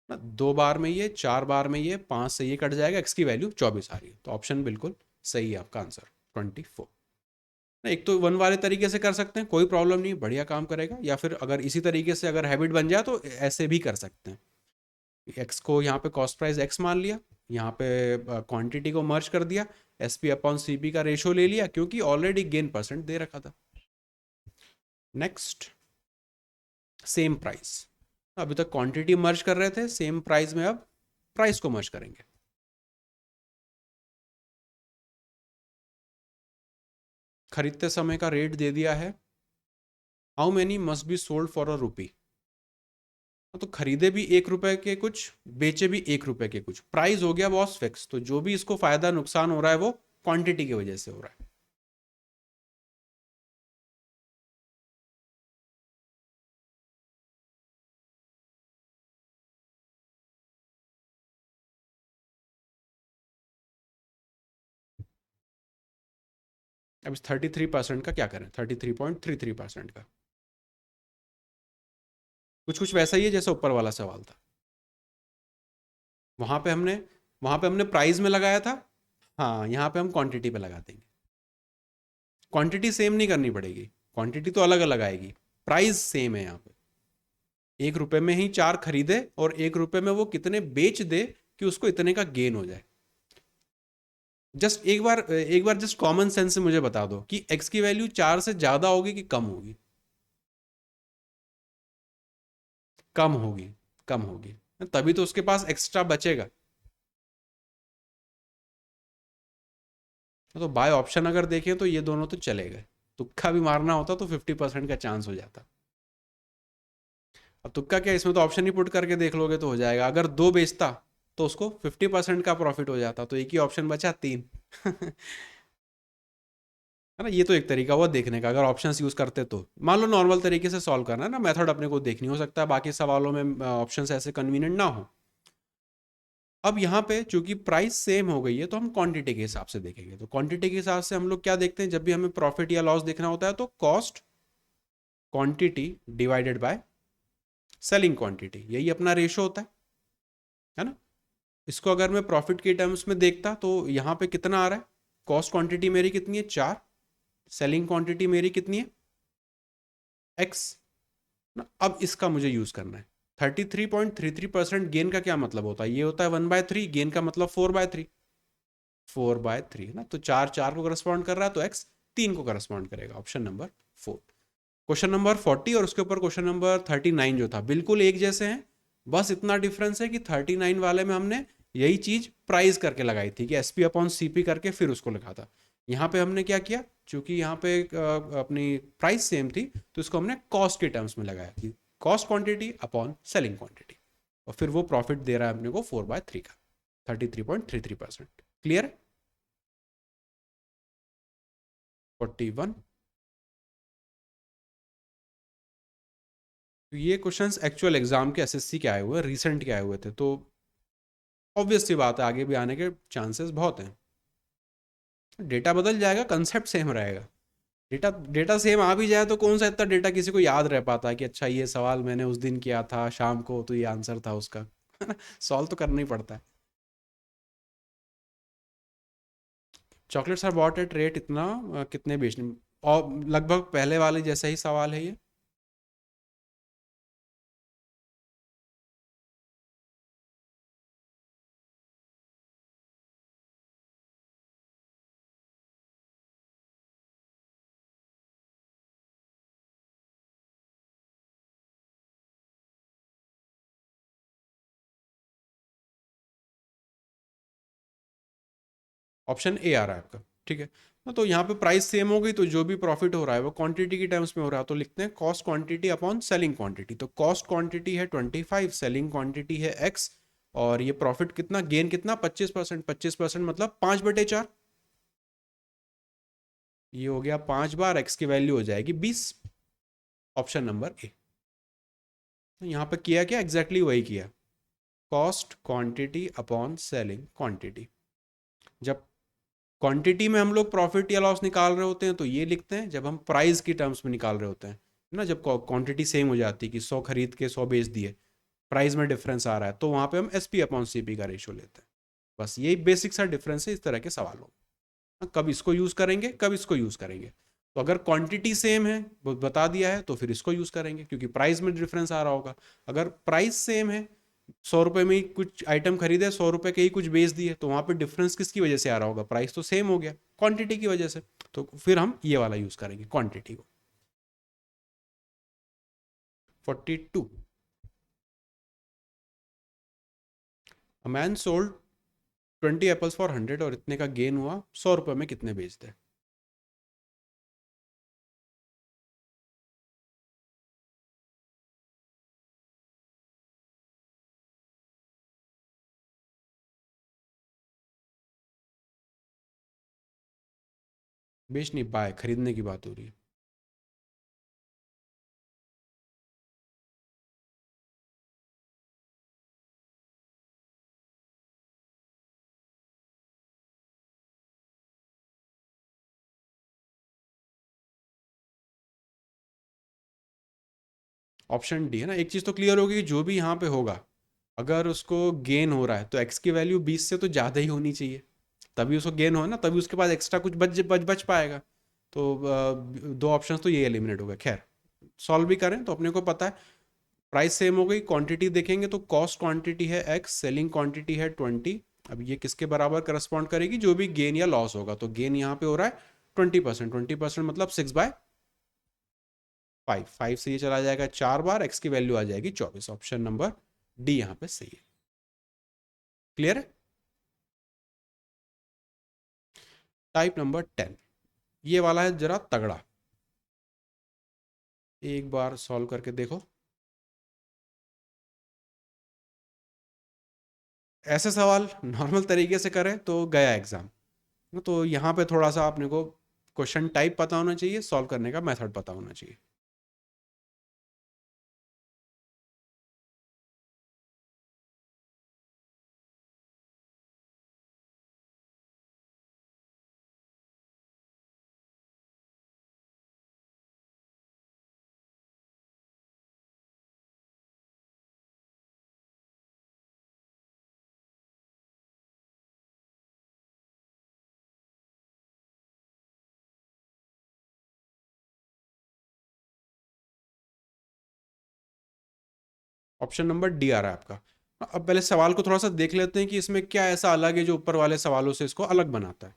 ना, 2 बार में ये, 4 बार में ये, 5 से ये कट जाएगा, एक्स की वैल्यू 24 आ रही है, तो ऑप्शन बिल्कुल सही है आपका आंसर 24। एक तो वन वाले तरीके से कर सकते हैं, कोई प्रॉब्लम नहीं, बढ़िया काम करेगा, या फिर अगर इसी तरीके से अगर हैबिट बन जाए तो ऐसे भी कर सकते हैं। एक्स को यहाँ पे कॉस्ट प्राइस एक्स मान लिया, यहाँ पे क्वांटिटी को मर्ज कर दिया, S P upon C P का रेशो ले लिया, क्योंकि ऑलरेडी गेन परसेंट दे रखा था। Next, same price. अभी तक क्वांटिटी मर्ज कर रहे थे, सेम प्राइस में अब प्राइस को मर्ज करेंगे। खरीदते समय का रेट दे दिया है, how many must be sold for a rupee. तो खरीदे भी 1 रुपए के कुछ, बेचे भी 1 रुपए के कुछ, प्राइस हो गया बॉस फिक्स, तो जो भी इसको फायदा नुकसान हो रहा है वो क्वांटिटी की वजह से हो रहा है। अब इस 33% का क्या करें, 33.33% का कुछ कुछ वैसा ही है जैसा ऊपर वाला सवाल था। वहां पे हमने वहां पे हमने प्राइस में लगाया था, हाँ यहाँ पे हम क्वांटिटी पे लगा देंगे। क्वांटिटी सेम नहीं करनी पड़ेगी, क्वांटिटी तो अलग अलग आएगी, प्राइस सेम है यहाँ पे। 1 रुपए में ही 4 खरीदे और 1 रुपए में वो कितने बेच दे कि उसको इतने का गेन हो जाए। जस्ट एक बार जस्ट कॉमन सेंस से मुझे बता दो कि x की वैल्यू 4 से ज्यादा होगी कि कम होगी। कम होगी, कम होगी, तभी तो उसके पास एक्स्ट्रा बचेगा। तो बाय ऑप्शन अगर देखें तो ये दोनों तो चले गए, तुक्का भी मारना होता तो 50% का चांस हो जाता। अब तुक्का क्या, इसमें तो ऑप्शन ही पुट करके देख लोगे तो हो जाएगा। अगर दो बेचता तो उसको 50% का प्रॉफिट हो जाता, तो एक ही ऑप्शन बचा, 3। है ना, ये तो एक तरीका हुआ देखने का, अगर ऑप्शंस यूज करते तो। मान लो नॉर्मल तरीके से सॉल्व करना है ना, मेथड अपने को देखनी, हो सकता है बाकी सवालों में ऑप्शंस ऐसे कन्वीनियंट ना हो। अब यहाँ पे चूंकि प्राइस सेम हो गई है तो हम क्वांटिटी के हिसाब से देखेंगे। तो क्वांटिटी के हिसाब से हम लोग क्या देखते हैं, जब भी हमें प्रॉफिट या लॉस देखना होता है तो cost quantity divided by selling quantity, यही अपना रेशो होता है ना। इसको अगर मैं प्रॉफिट के टर्म्स में देखता तो यहाँ पे कितना आ रहा है, कॉस्ट क्वांटिटी मेरी कितनी है 4, सेलिंग क्वांटिटी मेरी कितनी है x ना। अब इसका मुझे यूज करना है। 33.33% गेन का क्या मतलब होता है, ये होता है 1/3, गेन का मतलब 4/3, 4/3 ना। तो 4 4 को करस्पॉन्ड कर रहा है तो x 3 को करस्पॉन्ड करेगा, ऑप्शन नंबर 4। क्वेश्चन नंबर 40 और उसके ऊपर क्वेश्चन नंबर 39 जो था बिल्कुल एक जैसे हैं, बस इतना डिफरेंस है कि 39 वाले में हमने यही चीज प्राइस करके लगाई थी कि SP अपॉन CP करके फिर उसको लिखा था। यहाँ पे हमने क्या किया, चूंकि यहाँ पे अपनी प्राइस सेम थी तो इसको हमने कॉस्ट के टर्म्स में लगाया कि cost quantity upon selling quantity, और फिर वो प्रॉफिट दे रहा है अपने को 4/3 का, 33.33%। क्लियर है। 41। तो ये क्वेश्चंस एक्चुअल एग्जाम के SSC के आए हुए, रिसेंट के आए हुए थे, तो ऑब्वियस सी बात है आगे भी आने के चांसेस बहुत हैं। डेटा बदल जाएगा, कंसेप्ट सेम रहेगा। डेटा डेटा सेम आ भी जाए तो कौन सा इतना डेटा किसी को याद रह पाता है कि अच्छा ये सवाल मैंने उस दिन किया था शाम को तो ये आंसर था उसका। है ना, सॉल्व तो करना ही पड़ता है। Chocolates are bought at rate इतना, कितने बेचने, और लगभग पहले वाले जैसा ही सवाल है ये। ऑप्शन ए आ रहा है आपका, ठीक है ना। तो यहाँ पे प्राइस सेम हो गई तो जो भी प्रॉफिट हो रहा है वो क्वांटिटी की टर्म्स में हो रहा है, तो लिखते हैं cost quantity upon selling quantity. तो कॉस्ट क्वांटिटी है 25, सेलिंग क्वांटिटी है x, और ये प्रॉफिट कितना, गेन कितना 25%, 25% मतलब 5/4, ये हो गया 5 बार, x की वैल्यू हो जाएगी 20, ऑप्शन नंबर ए। तो यहाँ पे किया क्या, एग्जैक्टली वही किया, cost quantity upon selling quantity. जब क्वांटिटी में हम लोग प्रॉफिट या लॉस निकाल रहे होते हैं तो ये लिखते हैं, जब हम प्राइस की टर्म्स में निकाल रहे होते हैं ना, जब क्वांटिटी सेम हो जाती है कि 100 खरीद के 100 बेच दिए, प्राइस में डिफरेंस आ रहा है तो वहां पे हम SP अपॉन CP का रेशो लेते हैं। बस यही बेसिक सा डिफरेंस है इस तरह के सवालों में। कब इसको यूज करेंगे, कब इसको यूज करेंगे। तो अगर क्वांटिटी सेम है वो बता दिया है तो फिर इसको यूज करेंगे क्योंकि प्राइस में डिफरेंस आ रहा होगा। अगर प्राइस सेम है, 100 रुपए में ही कुछ आइटम खरीदे, 100 रुपए के ही कुछ बेच दिए, तो वहां पे डिफरेंस किसकी वजह से आ रहा होगा, प्राइस तो सेम हो गया, क्वांटिटी की वजह से। तो फिर हम ये वाला यूज करेंगे क्वांटिटी को। 42। A man sold 20 apples for 100 और इतने का गेन हुआ, 100 रुपए में कितने बेचते। बेच नहीं पाए, खरीदने की बात हो रही है। ऑप्शन डी है ना। एक चीज़ तो क्लियर होगी कि जो भी यहाँ पे होगा, अगर उसको गेन हो रहा है तो एक्स की वैल्यू 20 से तो ज़्यादा ही होनी चाहिए, तभी उसको गेन हो ना, तभी उसके पास एक्स्ट्रा कुछ बच पाएगा। तो दो ऑप्शन तो ये एलिमिनेट हो गए। खैर, सॉल्व भी करें तो अपने को पता है प्राइस सेम हो गई। क्वांटिटी देखेंगे तो कॉस्ट क्वांटिटी है एक्स, सेलिंग क्वांटिटी है 20। अब ये किसके बराबर करस्पॉन्ड करेगी, जो भी गेन या लॉस होगा। तो गेन यहाँ पे हो रहा है 20%, 20% मतलब 6/5, 5 से ये चला जाएगा 4 बार, एक्स की वैल्यू आ जाएगी 24। ऑप्शन नंबर डी यहाँ पे सही है। क्लियर है। टाइप नंबर 10, ये वाला है जरा तगड़ा, एक बार सॉल्व करके देखो। ऐसे सवाल नॉर्मल तरीके से करें तो गया एग्जाम। तो यहाँ पे थोड़ा सा आपने को क्वेश्चन टाइप पता होना चाहिए, सॉल्व करने का मेथड पता होना चाहिए। ऑप्शन नंबर डी आ रहा है आपका। अब पहले सवाल को थोड़ा सा देख लेते हैं कि इसमें क्या ऐसा अलग है जो ऊपर वाले सवालों से इसको अलग बनाता है।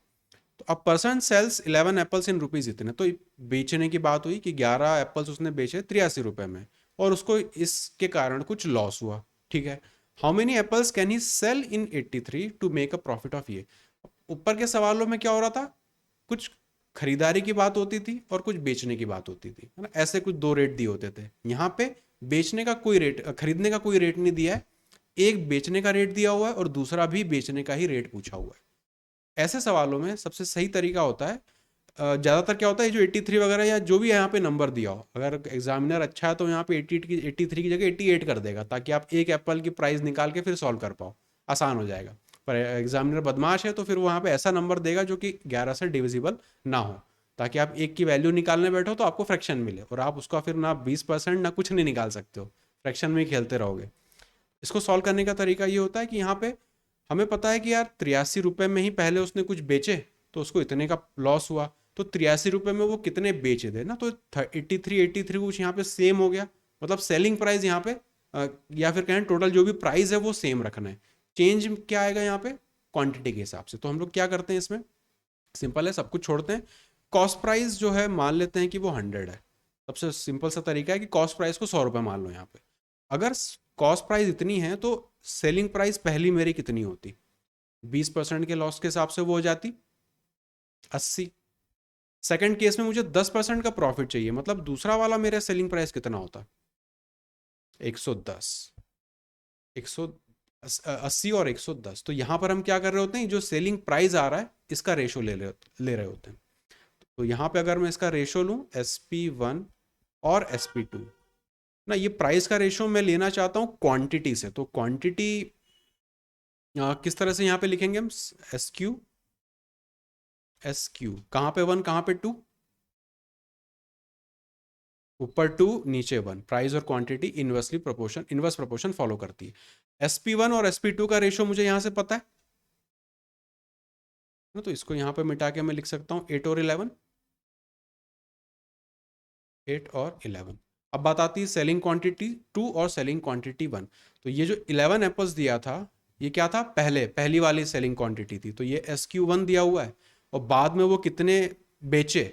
तो अब person sells 11 apples in rupees इतने, तो बेचने की बात हुई कि 11 एप्पल्स उसने बेचे 83 रुपए में, और उसको इसके कारण कुछ लॉस हुआ। ठीक है। How many apples can he sell in 83 to make a profit of ये। ऊपर के सवालों में क्या हो रहा था, कुछ खरीदारी की बात होती थी और कुछ बेचने की बात होती थी, है ना। ऐसे कुछ दो रेट दिए होते थे। यहाँ पे बेचने का कोई रेट, खरीदने का कोई रेट नहीं दिया है। एक बेचने का रेट दिया हुआ है और दूसरा भी बेचने का ही रेट पूछा हुआ है। ऐसे सवालों में सबसे सही तरीका होता है, ज़्यादातर क्या होता है, जो 83 वगैरह या जो भी यहाँ पे नंबर दिया हो, अगर एग्जामिनर अच्छा है तो यहाँ पे 83 की जगह 88 कर देगा, ताकि आप एक एप्पल की प्राइस निकाल के फिर सॉल्व कर पाओ, आसान हो जाएगा। पर एग्जामिनर बदमाश है तो फिर वो वहाँ पे ऐसा नंबर देगा जो कि 11 से डिविजिबल ना हो, ताकि आप एक की वैल्यू निकालने बैठो तो आपको फ्रैक्शन मिले, और आप उसका फिर ना 20% ना कुछ नहीं निकाल सकते हो, फ्रैक्शन में ही खेलते रहोगे। इसको सॉल्व करने का तरीका ये होता है कि यहाँ पे हमें पता है कि यार 83 रुपये में ही पहले उसने कुछ बेचे, तो उसको इतने का लॉस हुआ। तो 83 रुपये में वो कितने बेचे थे ना, तो 83 कुछ यहाँ पे सेम हो गया, मतलब सेलिंग प्राइस यहाँ पे या फिर कहें टोटल जो भी प्राइस है वो सेम रखना है। चेंज क्या आएगा यहाँ पे, क्वांटिटी के हिसाब से। तो हम लोग क्या करते हैं इसमें, सिंपल है, सब कुछ छोड़ते हैं। कॉस्ट प्राइस जो है मान लेते हैं कि वो 100 है। सबसे सिंपल सा तरीका है कि कॉस्ट प्राइस को 100 रुपये मान लो यहाँ पे। अगर कॉस्ट प्राइस इतनी है तो सेलिंग प्राइस पहली मेरी कितनी होती, 20% के लॉस के हिसाब से वो हो जाती 80। सेकंड केस में मुझे 10% का प्रॉफिट चाहिए, मतलब दूसरा वाला मेरा सेलिंग प्राइस कितना होता, 110। 180 और 110, तो यहां पर हम क्या कर रहे होते हैं, जो सेलिंग प्राइस आ रहा है इसका रेशो ले रहे होते हैं। तो यहां पे अगर मैं इसका रेशो लूं SP1 और SP2 ना, ये प्राइस का रेशो मैं लेना चाहता हूं क्वांटिटी से। तो क्वांटिटी किस तरह से यहाँ पे लिखेंगे हम, SQ कहाँ पे 1 कहाँ पे 2, ऊपर 2 नीचे 1, प्राइस और क्वांटिटी इनवर्स प्रोपोर्शन फॉलो करती है। SP1 और SP2 का रेशो मुझे यहाँ से पता है ना, तो इसको यहाँ पे मिटा के मैं लिख सकता हूँ 8 और 11, 8 और 11। अब बात आती है सेलिंग क्वांटिटी 2 और सेलिंग क्वांटिटी 1। तो ये जो 11 एप्पल्स दिया था, ये क्या था, पहली वाली सेलिंग क्वांटिटी थी, तो ये SQ1 दिया हुआ है। और बाद में वो कितने बेचे,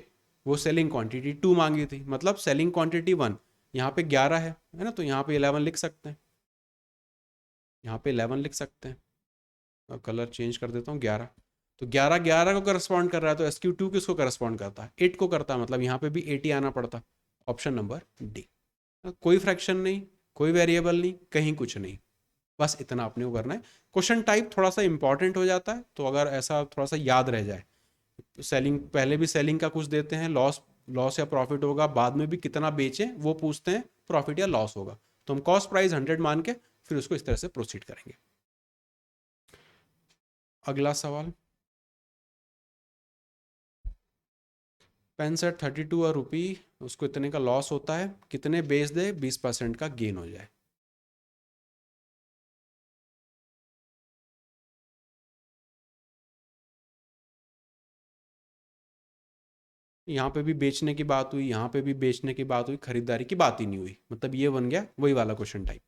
वो सेलिंग क्वांटिटी 2 मांगी थी, मतलब सेलिंग क्वांटिटी 1 यहाँ पे 11 है ना, तो यहाँ पे 11 लिख सकते हैं, यहाँ पे 11 लिख सकते हैं। और कलर चेंज कर देता हूँ, 11। तो 11 11 को करस्पॉन्ड कर रहा है, तो SQ2 किसको करस्पॉन्ड करता है, 8 को करता है, मतलब यहाँ पे भी 8 ही आना पड़ता। Option number D. कोई फ्रैक्शन नहीं, कोई वेरिएबल नहीं, कहीं कुछ नहीं, बस इतना अपने को करना है। क्वेश्चन टाइप थोड़ा सा इंपॉर्टेंट हो जाता है, तो अगर ऐसा थोड़ा सा याद रह जाए, सेलिंग पहले भी सेलिंग का कुछ देते हैं, लॉस लॉस या प्रॉफिट होगा, बाद में भी कितना बेचें वो पूछते हैं, प्रॉफिट या लॉस होगा। तो हम कॉस्ट प्राइस 100 मान के फिर उसको इस तरह से प्रोसीड करेंगे। अगला सवाल, पेन सेट 32 और रुपी, उसको इतने का लॉस होता है, कितने बेच दे 20% का गेन हो जाए। यहाँ पे भी बेचने की बात हुई, यहाँ पे भी बेचने की बात हुई, खरीदारी की बात ही नहीं हुई, मतलब ये बन गया वही वाला क्वेश्चन टाइप।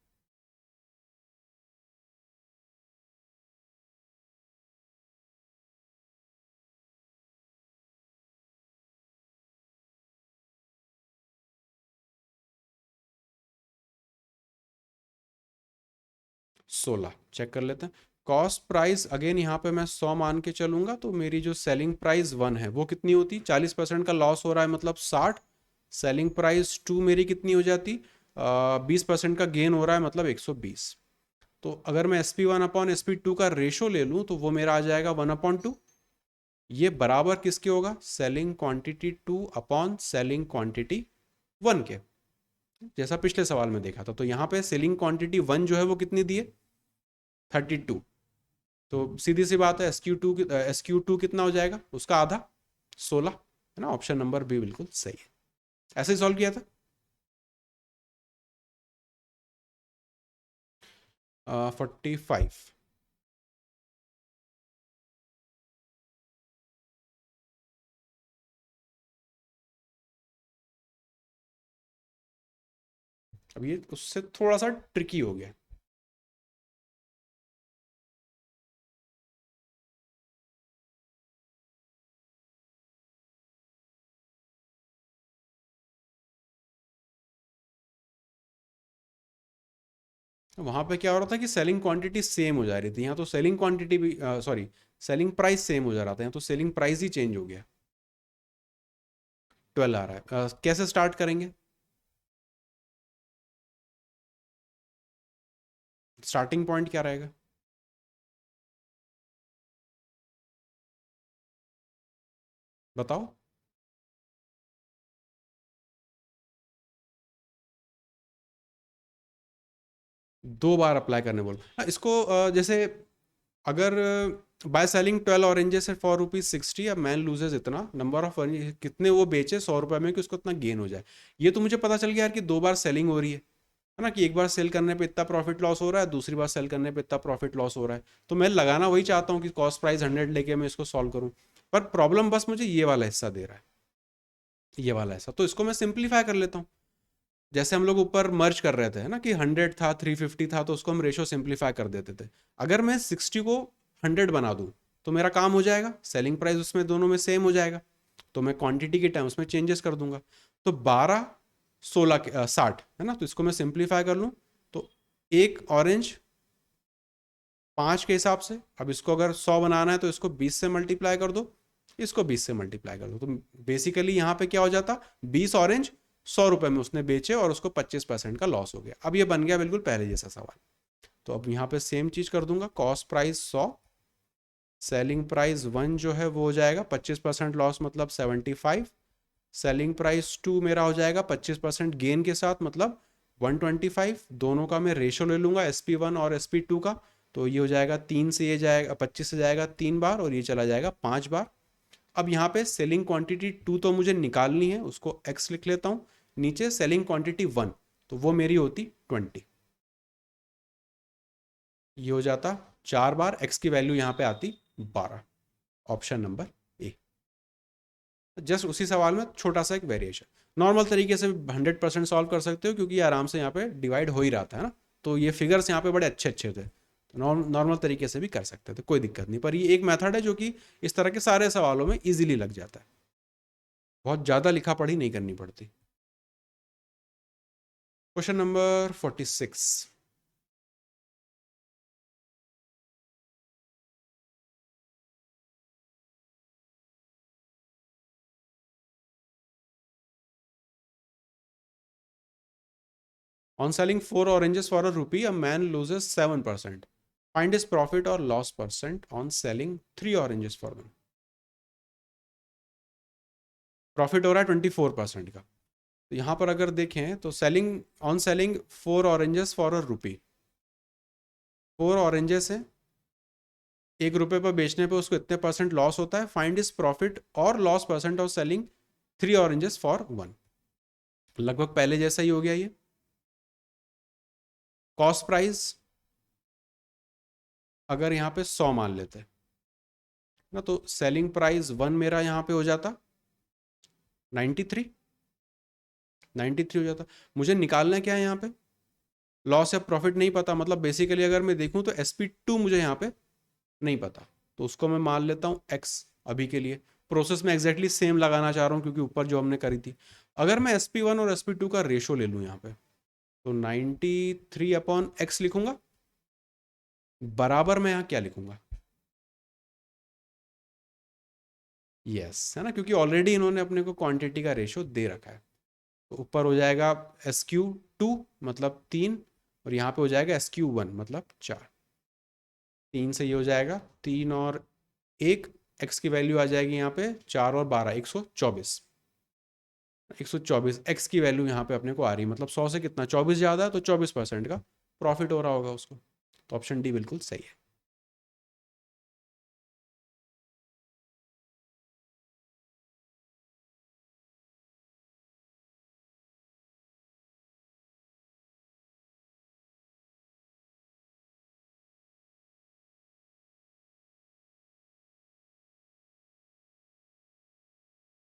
सोलह चेक कर लेते हैं। कॉस्ट प्राइस अगेन यहाँ पे मैं 100 मान के चलूंगा, तो मेरी जो सेलिंग प्राइस 1 है वो कितनी होती, 40% का लॉस हो रहा है मतलब 60। सेलिंग प्राइस 2 मेरी कितनी हो जाती, 20% का गेन हो रहा है मतलब 120। तो अगर मैं SP1 अपॉन SP2 का रेशो ले लूँ तो वो मेरा आ जाएगा 1/2। ये बराबर किसके होगा, selling quantity 2 upon selling quantity 1 के, जैसा पिछले सवाल में देखा था। तो यहाँ पे सेलिंग क्वांटिटी 1 जो है वो कितनी दी है, 32। तो सीधी सी बात है, SQ2 कितना हो जाएगा, उसका आधा, 16, है ना। ऑप्शन नंबर बी बिल्कुल सही है। ऐसे ही सॉल्व किया था। 45। अब ये उससे थोड़ा सा ट्रिकी हो गया। वहां पे क्या हो रहा था कि सेलिंग क्वांटिटी सेम हो जा रही थी, यहाँ तो सेलिंग क्वांटिटी भी, सॉरी, सेलिंग प्राइस सेम हो जा रहा था, यहाँ तो सेलिंग प्राइस ही चेंज हो गया। 12 आ रहा है, कैसे स्टार्ट करेंगे, स्टार्टिंग पॉइंट क्या रहेगा। बताओ। 2 बार अप्लाई करने बोलो। इसको जैसे अगर by selling 12 oranges at 4 rupees 60, अब मैन लूजेज इतना नंबर ऑफ, कितने वो बेचे 100 रुपए में कि उसको इतना गेन हो जाए। ये तो मुझे पता चल गया यार कि 2 बार सेलिंग हो रही है ना, कि एक बार सेल करने पे इतना प्रॉफिट लॉस हो रहा है, दूसरी बार सेल करने पे इतना प्रॉफिट लॉस हो रहा है। तो मैं लगाना वही चाहता हूँ कि कॉस्ट प्राइस 100 लेके मैं इसको सॉल्व करूँ। पर प्रॉब्लम बस मुझे ये वाला हिस्सा दे रहा है, ये वाला हिस्सा। तो इसको मैं सिंप्लीफाई कर लेता हूँ। जैसे हम लोग ऊपर मर्ज कर रहे थे, है ना, कि 100 था 350 था, तो उसको हम रेशो सिंप्लीफाई कर देते थे। अगर मैं 60 को 100 बना दूं तो मेरा काम हो जाएगा, सेलिंग प्राइस उसमें दोनों में सेम हो जाएगा। तो मैं क्वांटिटी के टर्म्स में चेंजेस कर दूंगा। तो 12, 16, 60, है ना। तो इसको मैं सिंप्लीफाई कर लूँ तो एक ऑरेंज 5 के हिसाब से, अब इसको अगर 100 बनाना है तो इसको 20 से मल्टीप्लाई कर दो, इसको 20 से मल्टीप्लाई कर दो। तो बेसिकली यहाँ पे क्या हो जाता, 20 ऑरेंज 100 रुपए में उसने बेचे और उसको 25% का लॉस हो गया। अब ये बन गया बिल्कुल पहले जैसा सवाल। तो अब यहाँ पे सेम चीज कर दूंगा, कॉस्ट प्राइस 100, सेलिंग प्राइस 1 जो है वो हो जाएगा 25% लॉस मतलब 75, सेलिंग प्राइस 2 मेरा हो जाएगा 25% गेन के साथ मतलब 125। दोनों का मैं रेशो ले लूंगा SP1 और SP2 का। तो ये हो जाएगा 3 से, ये जाएगा 25 से जाएगा 3 बार, और ये चला जाएगा 5 बार। अब यहाँ पे सेलिंग क्वांटिटी 2 तो मुझे निकालनी है, उसको x लिख लेता हूँ। नीचे सेलिंग क्वांटिटी 1, तो वो मेरी होती 20। ये हो जाता 4 बार, x की वैल्यू यहाँ पे आती 12। Option number A. जस्ट उसी सवाल में छोटा सा एक वेरिएशन। नॉर्मल तरीके से 100% सॉल्व कर सकते हो, क्योंकि आराम से यहाँ पे डिवाइड हो ही रहा था, है ना। तो ये फिगर्स यहाँ पे बड़े अच्छे अच्छे थे, तो नॉर्मल तरीके से भी कर सकते थे, कोई दिक्कत नहीं। पर ये एक मेथड है जो कि इस तरह के सारे सवालों में इजीली लग जाता है, बहुत ज़्यादा लिखा पढ़ी नहीं करनी पड़ती। Question number 46। On selling 4 oranges for a rupee, a man loses 7%. Find his profit or loss percent on selling 3 oranges for them. Profit हो रहा है 24% का। तो यहाँ पर अगर देखें तो selling 4 oranges for a rupee, 4 oranges है, 1 रुपए पर बेचने पे उसको इतने परसेंट लॉस होता है। फाइंड इज प्रॉफिट और loss percent of selling 3 oranges for 1, लगभग पहले जैसा ही हो गया ये। कॉस्ट प्राइस अगर यहाँ पे 100 मान लेते हैं ना, तो सेलिंग प्राइस 1 मेरा यहाँ पे हो जाता 93, 93 हो जाता। मुझे निकालना क्या है यहाँ पे, लॉस या प्रॉफिट नहीं पता, मतलब बेसिकली अगर मैं देखूँ तो SP2 मुझे यहाँ पे नहीं पता, तो उसको मैं मान लेता हूँ x अभी के लिए। प्रोसेस में एग्जैक्टली सेम लगाना चाह रहा हूँ क्योंकि ऊपर जो हमने करी थी। अगर मैं SP1 और SP2 का रेशो ले लूँ यहाँ पे, तो 93/x लिखूंगा, बराबर मैं यहाँ क्या लिखूंगा, यस है ना, क्योंकि ऑलरेडी इन्होंने अपने को क्वांटिटी का रेशो दे रखा है। तो ऊपर हो जाएगा SQ2 मतलब 3, और यहाँ पे हो जाएगा SQ1 मतलब 4। 3 से ये हो जाएगा 3 और 1, x की वैल्यू आ जाएगी यहाँ पे 4 और 12 124। 124 x की वैल्यू यहाँ पे अपने को आ रही है, मतलब 100 से कितना 24 ज़्यादा है, तो 24% का प्रॉफिट हो रहा होगा उसको। तो ऑप्शन डी बिल्कुल सही है।